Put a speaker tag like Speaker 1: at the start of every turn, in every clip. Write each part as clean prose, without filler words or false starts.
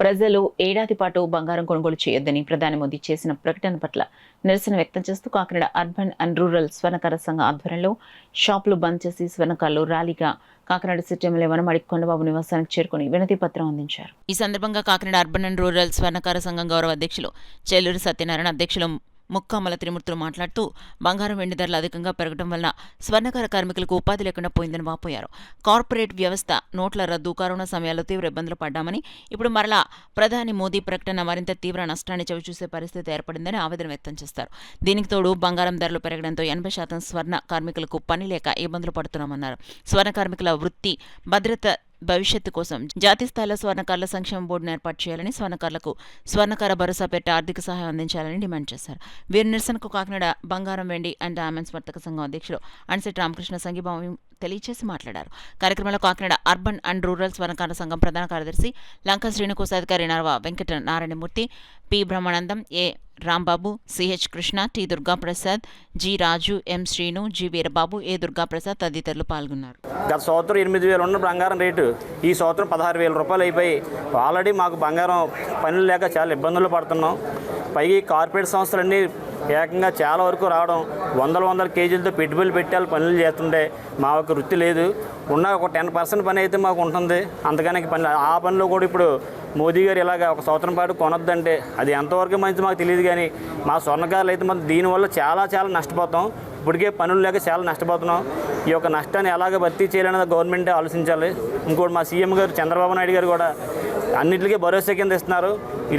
Speaker 1: ప్రజలు ఏడాది పాటు బంగారం కొనుగోలు చేయొద్దని ప్రధాని మోదీ చేసిన ప్రకటన పట్ల నిరసన వ్యక్తం చేస్తూ కాకినాడ అర్బన్ అండ్ రూరల్ స్వర్ణకార సంఘ ఆధ్వర్యంలో షాపులు బంద్ చేసి స్వర్ణకారులు ర్యాలీగా కాకినాడ సిటీ ఎమ్మెల్యే వనమాడి కొండబాబు నివాసానికి చేరుకుని వినతి పత్రం అందించారు. ఈ సందర్భంగా కాకినాడ అర్బన్ అండ్ రూరల్ స్వర్ణకార సంఘం గౌరవ అధ్యక్షులు చెల్లూరి సత్యనారాయణ, అధ్యక్షులు ముక్కామల త్రిమూర్తులు మాట్లాడుతూ బంగారం వెండి ధరలు అధికంగా పెరగడం వలన స్వర్ణకార కార్మికులకు ఉపాధి లేకుండా పోయిందని వాపోయారు. కార్పొరేట్ వ్యవస్థ, నోట్ల రద్దు, కరోనా సమయాల్లో తీవ్ర ఇబ్బందులు పడ్డామని, ఇప్పుడు మరలా ప్రధాని మోదీ ప్రకటన మరింత తీవ్ర నష్టాన్ని చవిచూసే పరిస్థితి ఏర్పడిందని ఆవేదన వ్యక్తం చేస్తారు. దీనికి తోడు బంగారం ధరలు పెరగడంతో 80% స్వర్ణ కార్మికులకు పని లేక ఇబ్బందులు పడుతున్నామన్నారు. స్వర్ణ కార్మికుల వృత్తి భద్రత భవిష్యత్తు కోసం జాతీయ స్థాయిలో స్వర్ణకారుల సంక్షేమ బోర్డును ఏర్పాటు చేయాలని, స్వర్ణకారులకు స్వర్ణకార భరోసా పెట్టి ఆర్థిక సహాయం అందించాలని డిమాండ్ చేశారు. వీరి నిరసనకు కాకినాడ బంగారం, వెండి అండ్ డైమండ్స్ వర్తక సంఘం అధ్యక్షులు అన్సెట్ రామకృష్ణ సంఘీభావం తెలియచేసి మాట్లాడారు. కార్యక్రమంలో కాకినాడ అర్బన్ అండ్ రూరల్ స్వర్ణకార సంఘం ప్రధాన కార్యదర్శి లంక శ్రీను, కోశాధికారి Narava Venkata Narayanamurthy, P Brahmanandam, A Rambabu, C H Krishna, T Durgaprasad, G Raju, M Srinu, G Veerababu, A Durgaprasad తదితరులు పాల్గొన్నారు.
Speaker 2: గత సంవత్సరం 8,000 ఉన్న బంగారం రేటు ఈ సంవత్సరం 16,000 రూపాయలు అయిపోయి ఆల్రెడీ మాకు బంగారం పనులు లేక చాలా ఇబ్బందులు పడుతున్నాం. పైగా కార్పొరేట్ సంస్థలన్నీ ఏకంగా చాలా వరకు రావడం, వందల కేజీలతో పెట్టుబడులు పెట్టాలి పనులు చేస్తుంటే మా ఒక వృత్తి లేదు. ఉన్న ఒక 10% పని అయితే మాకు ఉంటుంది, అంతకన్నా పని ఆ పనిలో కూడా ఇప్పుడు మోదీ గారు ఇలాగ ఒక సంవత్సరం పాటు కొనొద్దంటే అది ఎంతవరకు మంచిది మాకు తెలియదు. కానీ మా స్వర్ణకారులు అయితే మనం దీనివల్ల చాలా నష్టపోతాం. ఇప్పటికే పనులు లేక చాలా నష్టపోతున్నాం. ఈ యొక్క నష్టాన్ని ఎలాగ భర్తీ చేయాలనేది గవర్నమెంటే ఆలోచించాలి. ఇంకోటి మా సీఎం గారు చంద్రబాబు నాయుడు గారు కూడా అన్నింటికీ భరోసా కింద ఇస్తున్నారు.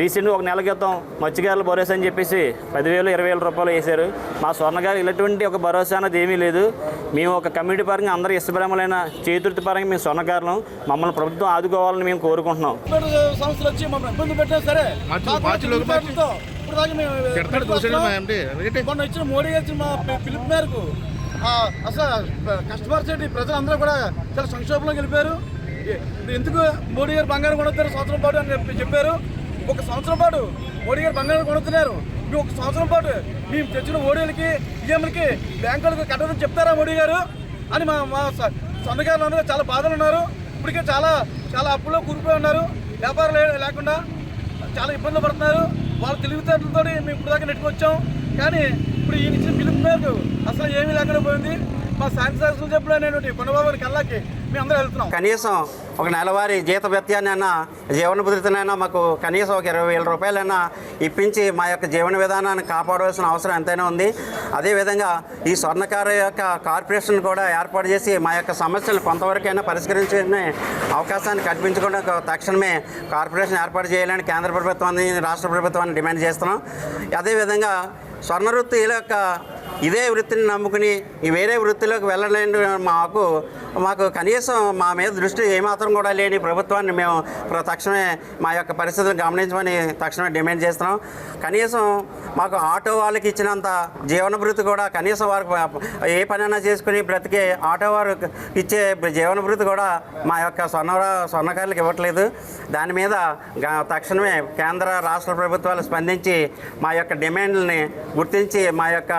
Speaker 2: రీసెంట్గా ఒక నెల క్రితం మత్స్యకారుల భరోసా అని చెప్పేసి 10,000, 20,000 రూపాయలు వేశారు. మా స్వర్ణకారు ఇలాంటి ఒక భరోసా అనేది ఏమీ లేదు. మేము ఒక కమ్యూనిటీ పరంగా అందరూ ఇష్టప్రేమలైన చేతుర్తి పరంగా మేము స్వర్ణకారులు, మమ్మల్ని ప్రభుత్వం ఆదుకోవాలని మేము కోరుకుంటున్నాం.
Speaker 3: సంస్థలు వచ్చి మమ్మల్ని ఇబ్బంది పెట్టినా సరే మొన్న ఇచ్చిన మోడీ గారి మా పిలుపు మేరకు అసలు కష్టపరిచేటి ప్రజలందరూ కూడా చాలా సంక్షోభంలోకి వెళ్ళిపోయారు. ఎందుకు మోడీ గారు బంగారం కొనుస్తారు సంవత్సరం పాటు అని చెప్పారు. ఒక సంవత్సరం పాటు మోడీ గారు బంగారం కొనుక్కున్నారు. మేము ఒక సంవత్సరం పాటు మేము తెచ్చిన ఓడీలకి, ఈఎంలకి, బ్యాంకులకు కట్టదని చెప్తారా మోడీ గారు అని మా స్వర్ణకారులు అందరూ చాలా బాధలు ఉన్నారు. ఇప్పటికే చాలా అప్పుల్లో కూలిపోయి ఉన్నారు. వ్యాపారం లేకుండా చాలా ఇబ్బందులు పడుతున్నారు. వాళ్ళ తెలివితేటలతో మేము ఇప్పుడు దాకా నెట్టుకొచ్చాం. కానీ ఇప్పుడు ఈయన ఇచ్చిన పిలుపు మేరకు అసలు ఏమీ లేకుండా పోయింది. మా శాంతి చెప్పుడు అనేటువంటి కొండబాబు కళ్ళకి మేము అందరూ వెళ్తున్నాం.
Speaker 4: కనీసం ఒక నెలవారీ జీత భత్యాన్ని అయినా, జీవన భద్రతనైనా మాకు కనీసం ఒక 20,000 రూపాయలైనా ఇప్పించి మా యొక్క జీవన విధానాన్ని కాపాడవలసిన అవసరం ఎంతైనా ఉంది. అదేవిధంగా ఈ స్వర్ణకార యొక్క కార్పొరేషన్ కూడా ఏర్పాటు చేసి మా యొక్క సమస్యలు కొంతవరకైనా పరిష్కరించే అవకాశాన్ని కల్పించకుండా తక్షణమే కార్పొరేషన్ ఏర్పాటు చేయాలని కేంద్ర ప్రభుత్వాన్ని, రాష్ట్ర ప్రభుత్వాన్ని డిమాండ్ చేస్తున్నాం. అదేవిధంగా స్వర్ణ వృత్తి యొక్క ఇదే వృత్తిని నమ్ముకుని వేరే వృత్తిలోకి వెళ్ళలేని మాకు కనీసం మా మీద దృష్టి ఏమాత్రం కూడా లేని ప్రభుత్వాన్ని మేము తక్షణమే మా యొక్క పరిస్థితులు గమనించమని తక్షణమే డిమాండ్ చేస్తున్నాం. కనీసం మాకు ఆటో వాళ్ళకి ఇచ్చినంత జీవన భృతి కూడా కనీసం వారికి ఏ పనైనా చేసుకుని బ్రతికే ఆటో వారు ఇచ్చే జీవన భృతి కూడా మా యొక్క స్వర్ణకారులకు ఇవ్వట్లేదు. దాని మీద తక్షణమే కేంద్ర రాష్ట్ర ప్రభుత్వాలు స్పందించి మా యొక్క డిమాండ్లని గుర్తించి మా యొక్క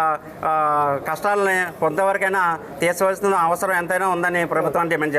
Speaker 4: కష్టాలని కొంతవరకైనా తీర్చవలసిన అవసరం ఎంతైనా ఉందని ప్రభుత్వాన్ని డిమాండ్ చేస్తారు.